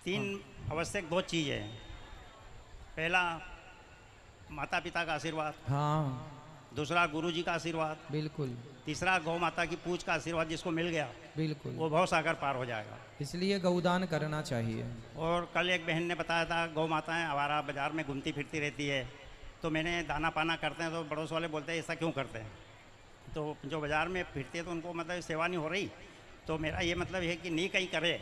तीन आवश्यक दो चीज़ है। पहला माता पिता का आशीर्वाद, हाँ दूसरा गुरु जी का आशीर्वाद, बिल्कुल तीसरा गौ माता की पूज का आशीर्वाद। जिसको मिल गया बिल्कुल, वो भव सागर पार हो जाएगा। इसलिए गौदान करना चाहिए। और कल एक बहन ने बताया था गौ माताएं आवारा बाजार में घूमती फिरती रहती है, तो मैंने दाना पाना करते हैं तो पड़ोस वाले बोलते हैं ऐसा क्यों करते हैं। तो जो बाज़ार में फिरते हैं तो उनको मतलब सेवा नहीं हो रही, तो मेरा ये मतलब है कि नहीं कहीं करे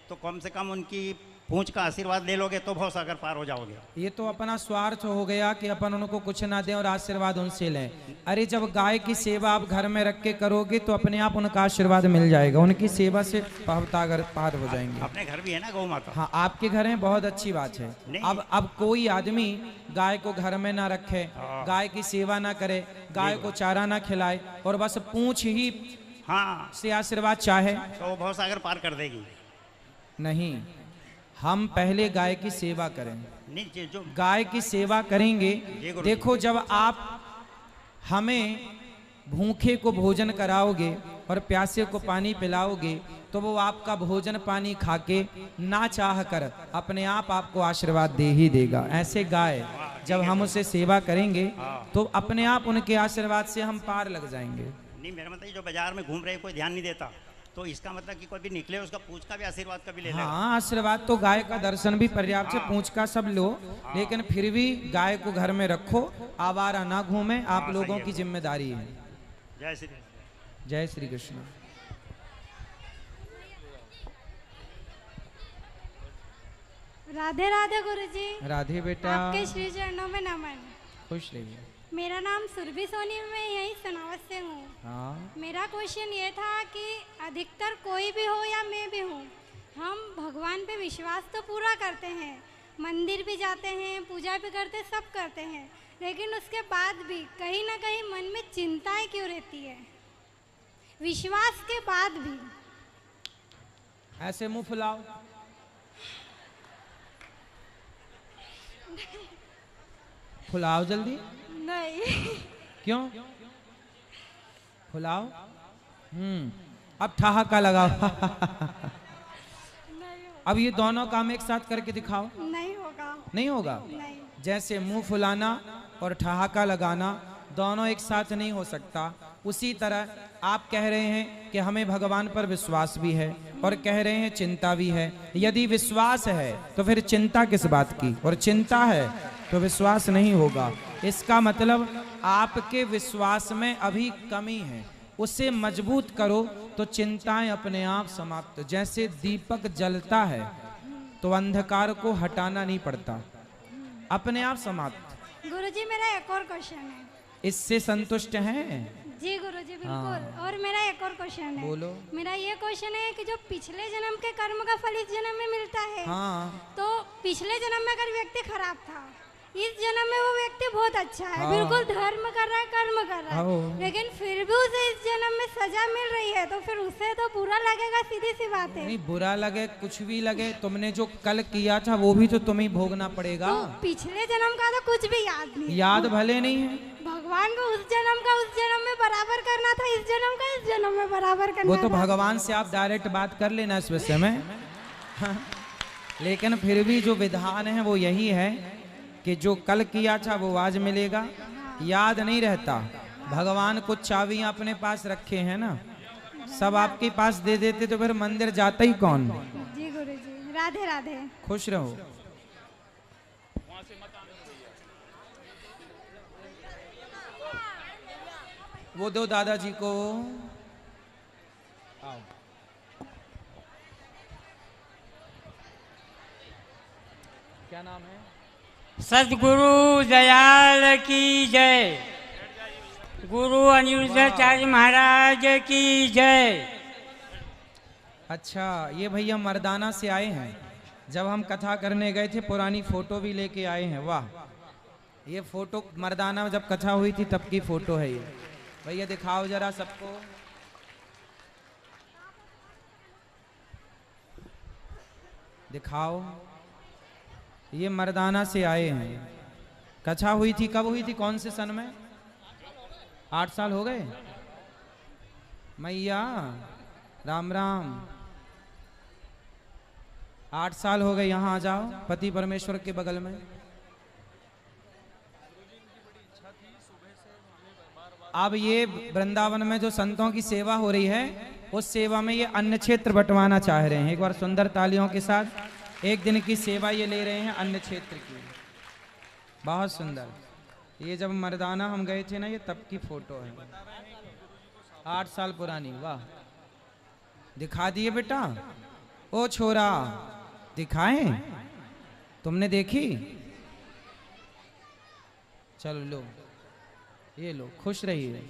तो कम से कम उनकी पूंछ का आशीर्वाद ले लोगे तो भव सागर पार हो जाओगे। ये तो अपना स्वार्थ हो गया कि अपन उनको कुछ ना दें और आशीर्वाद उनसे लें। अरे जब गाय की सेवा आप घर में रख के करोगे तो अपने आप उनका आशीर्वाद मिल जाएगा, उनकी सेवा से भव सागर पार हो जाएंगे। अपने घर भी है ना गौ माता? हाँ आपके घर है, बहुत अच्छी बात है। अब कोई आदमी गाय को घर में ना रखे, गाय की सेवा ना करे, गाय को चारा ना खिलाए और बस पूंछ ही हाँ से आशीर्वाद चाहे तो वो भव सागर पार कर देगी। नहीं, हम पहले गाय की सेवा करें। नहीं जो गाय की सेवा करेंगे, देखो जब आप हमें भूखे को भोजन कराओगे और प्यासे को पानी पिलाओगे तो वो आपका भोजन पानी खाके ना चाह कर अपने आप आपको आशीर्वाद दे ही देगा। ऐसे गाय जब हम उसे सेवा करेंगे तो अपने आप उनके आशीर्वाद से हम पार लग जाएंगे। नहीं मेरा मतलब जो बाजार में घूम रहे कोई ध्यान नहीं देता, तो इसका मतलब कि कोई भी निकले उसका पूंछ का भी आशीर्वाद कभी ले लेगा। हाँ आशीर्वाद तो गाय का दर्शन भी पर्याप्त है, पूंछ का सब लो, लेकिन फिर भी गाय को घर में रखो, आवारा ना घूमे, आप लोगों की जिम्मेदारी है। जय श्री जय श्री कृष्ण। राधे राधे गुरुजी। राधे बेटा, आपके श्री चरणों में नमन। खुश रहिए। मेरा नाम सुरभि सोनी, मैं यही सनावत से हूँ। हाँ मेरा क्वेश्चन ये था कि अधिकतर कोई भी हो या मैं भी हूँ, हम भगवान पे विश्वास तो पूरा करते हैं, मंदिर भी जाते हैं, पूजा भी करते, सब करते हैं, लेकिन उसके बाद भी कहीं ना कहीं मन में चिंताएं क्यों रहती है? विश्वास के बाद भी। ऐसे मुंह फुलाओ, फुलाओ जल्दी। नहीं क्यों फुलाओ? अब ठहाका लगाओ। अब ये दोनों काम एक साथ करके दिखाओ। नहीं होगा। नहीं होगा? नहीं। जैसे मुंह फुलाना और ठहाका लगाना दोनों एक साथ नहीं हो सकता, उसी तरह आप कह रहे हैं कि हमें भगवान पर विश्वास भी है और कह रहे हैं चिंता भी है। यदि विश्वास है तो फिर चिंता किस बात की, और चिंता है तो विश्वास नहीं होगा। इसका मतलब आपके विश्वास में अभी कमी है, उसे मजबूत करो तो चिंताएं अपने आप समाप्त। जैसे दीपक जलता है तो अंधकार को हटाना नहीं पड़ता, अपने आप समाप्त। गुरुजी मेरा एक और क्वेश्चन है। इससे संतुष्ट हैं? जी गुरुजी बिल्कुल। हाँ। और मेरा एक और क्वेश्चन है। बोलो। मेरा ये क्वेश्चन है कि जो पिछले जन्म के कर्म का फल इस जन्म में मिलता है, हाँ। तो पिछले जन्म में अगर व्यक्ति खराब था, इस जन्म में वो व्यक्ति बहुत अच्छा है, हाँ। बिल्कुल धर्म कर रहा है, कर्म कर रहा है, हाँ। लेकिन फिर भी उसे इस जन्म में सजा मिल रही है, तो फिर उसे तो बुरा लगेगा, सीधी सी बात है। नहीं बुरा लगे कुछ भी लगे, तुमने जो कल किया था वो भी तो तुम्हें भोगना पड़ेगा। तो पिछले जन्म का तो कुछ भी याद नहीं। याद भले नहीं है, भगवान को उस जन्म का उस जन्म में बराबर करना था, इस जन्म का इस जन्म में बराबर करना वो तो था। भगवान से आप डायरेक्ट बात कर लेना इस विषय में। हाँ। लेकिन फिर भी जो विधान है वो यही है कि जो कल किया था वो आज मिलेगा। याद नहीं रहता, भगवान कुछ चाबियां अपने पास रखे हैं ना, सब आपके पास दे देते तो फिर मंदिर जाता ही कौन। जी गुरुजी राधे राधे। खुश रहो। वो दो दादाजी को। आओ। क्या नाम है? सदगुरु दयाल की जय, गुरु अनिरुद्धाचार्य महाराज की जय। अच्छा ये भैया मर्दाना से आए हैं, जब हम कथा करने गए थे पुरानी फोटो भी लेके आए हैं। वाह, ये फोटो मर्दाना में जब कथा हुई थी तब की फोटो है ये। भैया दिखाओ जरा सबको। दिखाओ, ये मर्दाना से आए हैं। कथा हुई थी, कब हुई थी, कौन से सन में? 8 साल हो गए। मैया राम राम। 8 साल हो गए, यहाँ आ जाओ पति परमेश्वर के बगल में। अब ये वृंदावन में जो संतों की सेवा हो रही है, उस सेवा में ये अन्न क्षेत्र बंटवाना चाह रहे हैं। एक बार सुंदर तालियों के साथ 1 दिन की सेवा ये ले रहे हैं अन्न क्षेत्र की। बहुत सुंदर। ये जब मर्दाना हम गए थे ना, ये तब की फोटो है, 8 साल पुरानी। वाह, दिखा दिए बेटा। ओ छोरा, दिखाएं? तुमने देखी? चलो लो, ये लो, खुश रहिए,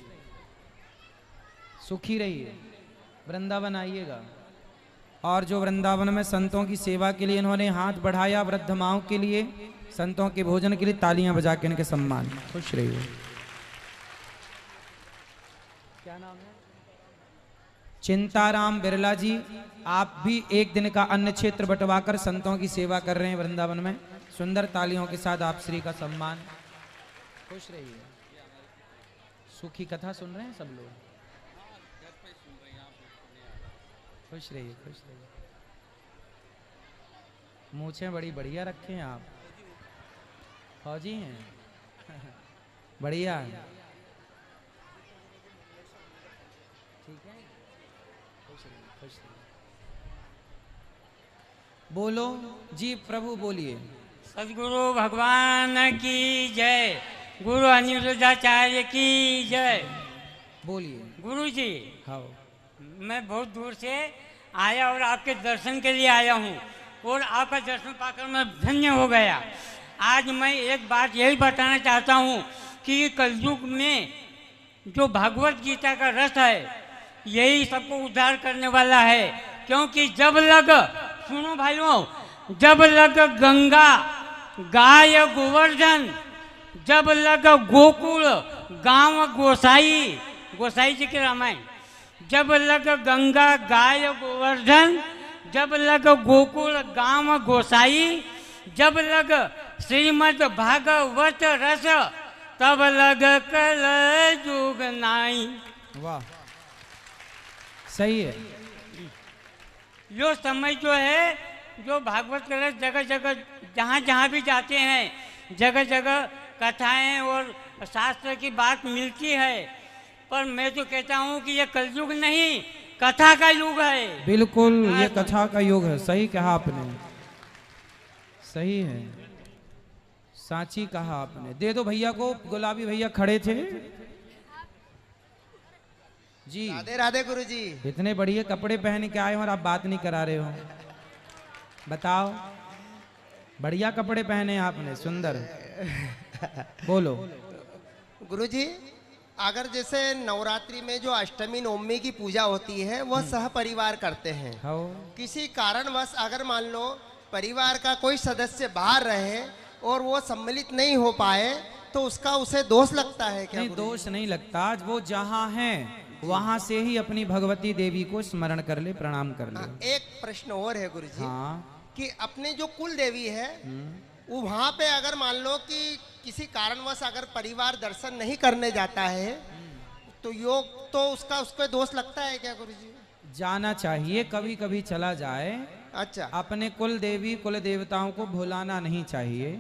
सुखी रहिए, वृंदावन आइएगा। और जो वृंदावन में संतों की सेवा के लिए इन्होंने हाथ बढ़ाया, वृद्ध माओं के लिए, संतों के भोजन के लिए तालियां बजा के इनके सम्मान। खुश रहिए। क्या नाम है? चिंताराम बिरला जी। आप भी 1 दिन का अन्न क्षेत्र बंटवाकर संतों की सेवा कर रहे हैं वृंदावन में। सुंदर तालियों के साथ आप श्री का सम्मान। खुश रहिए। सुखी कथा सुन रहे हैं सब लोग? खुश रहिए, खुश रहिए। मूछें बड़ी बढ़िया रखे हैं आप, फौजी हैं। बढ़िया है, ठीक है। खुश रहिए, खुश रहिए। बोलो जी प्रभु, बोलिए। सदगुरु भगवान की जय। गुरु अनिरुद्धाचार्य की जय। बोलिए। गुरु जी, हाँ, मैं बहुत दूर से आया और आपके दर्शन के लिए आया हूँ, और आपका दर्शन पाकर मैं धन्य हो गया। आज मैं एक बात यही बताना चाहता हूँ कि कलयुग में जो भागवत गीता का रस है, यही सबको उद्धार करने वाला है। क्योंकि जब लग, सुनो भाइयों, जब लग गंगा गाय गोवर्धन, जब लग गोकुल गांव गोसाई, गोसाई जी के रामायण। जब लग गंगा गाय गोवर्धन, जब लग गोकुल गांव गोसाई, जब लग श्रीमद् भागवत रस, तब लग कल जुग नाई। वाह, सही है। जो समय जो है, जो भागवत का रस जगह जगह जहाँ जहाँ भी जाते हैं, जगह जगह कथाएं और शास्त्र की बात मिलती है। पर मैं तो कहता हूँ कि ये कलयुग नहीं, कथा का युग है। बिल्कुल, ये कथा का युग है। सही कहा आपने, सही है, साची कहा आपने। दे दो भैया को, गुलाबी भैया खड़े थे जी। राधे राधे गुरु जी। इतने बढ़िया कपड़े पहन के आए हो और आप बात नहीं करा रहे हो, बताओ। बढ़िया कपड़े पहने आपने, सुंदर। बोलो। गुरु जी, अगर जैसे नवरात्रि में जो अष्टमी नवमी की पूजा होती है, वह सह परिवार करते हैं। किसी कारणवश अगर मान लो परिवार का कोई सदस्य बाहर रहे और वो सम्मिलित नहीं हो पाए, तो उसका उसे दोष लगता है क्या? नहीं, दोष नहीं लगता। वो जहाँ हैं वहां से ही अपनी भगवती देवी को स्मरण कर ले, प्रणाम कर ले। एक प्रश्न और है गुरु जी। हाँ। कि अपने जो कुल देवी है, वो वहां पे अगर मान लो कि किसी कारणवश अगर परिवार दर्शन नहीं करने जाता है, तो योग तो उसको दोष लगता है क्या गुरु जी? जाना चाहिए, कभी कभी चला जाए। अच्छा। अपने कुल देवी कुल देवताओं को भुलाना नहीं चाहिए।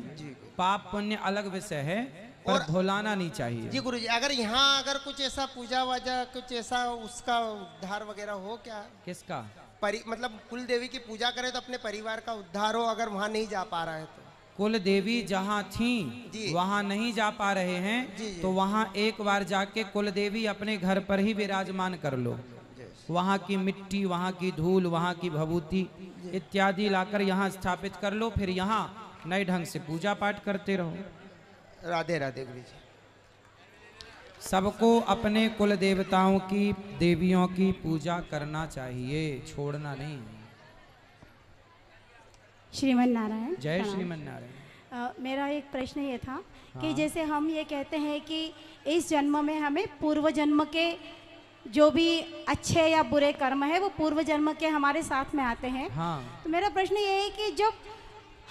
पाप पुण्य अलग विषय है, पर भुलाना नहीं चाहिए। जी गुरु जी, अगर यहाँ अगर कुछ ऐसा पूजा वजह कुछ ऐसा उसका उद्धार वगैरह हो क्या? किसका? मतलब कुल देवी की पूजा करे तो अपने परिवार का उद्धार हो, अगर वहाँ नहीं जा पा रहा है तो? कुल देवी जहाँ थी वहाँ नहीं जा पा रहे हैं, तो वहाँ एक बार जाके कुल देवी अपने घर पर ही विराजमान कर लो। वहाँ की मिट्टी, वहाँ की धूल, वहाँ की भभूति इत्यादि लाकर यहाँ स्थापित कर लो। फिर यहाँ नए ढंग से पूजा पाठ करते रहो। राधे राधे गुरु जी। सबको अपने कुल देवताओं की, देवियों की पूजा करना चाहिए, छोड़ना नहीं। श्रीमन नारायण। जय श्रीमन नारायण। मेरा एक प्रश्न ये था कि जैसे हम ये कहते हैं कि इस जन्म में हमें पूर्व जन्म के जो भी अच्छे या बुरे कर्म है, वो पूर्व जन्म के हमारे साथ में आते हैं। हाँ। तो मेरा प्रश्न ये है कि जब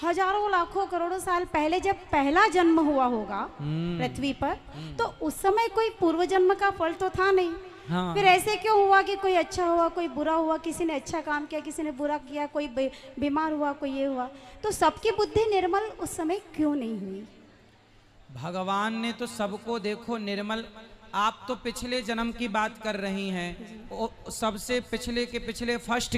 हजारों लाखों करोड़ों साल पहले जब पहला जन्म हुआ होगा पृथ्वी पर, तो उस समय कोई पूर्व जन्म का फल तो था नहीं, हाँ। फिर ऐसे क्यों हुआ कि कोई अच्छा हुआ कोई बुरा हुआ, किसी ने अच्छा काम किया किसी ने बुरा किया, कोई बीमार हुआ कोई ये हुआ, तो सबकी बुद्धि निर्मल उस समय क्यों नहीं हुई? भगवान ने तो सबको देखो निर्मल, आप तो पिछले जन्म की बात कर रही हैं, सबसे पिछले के पिछले फर्स्ट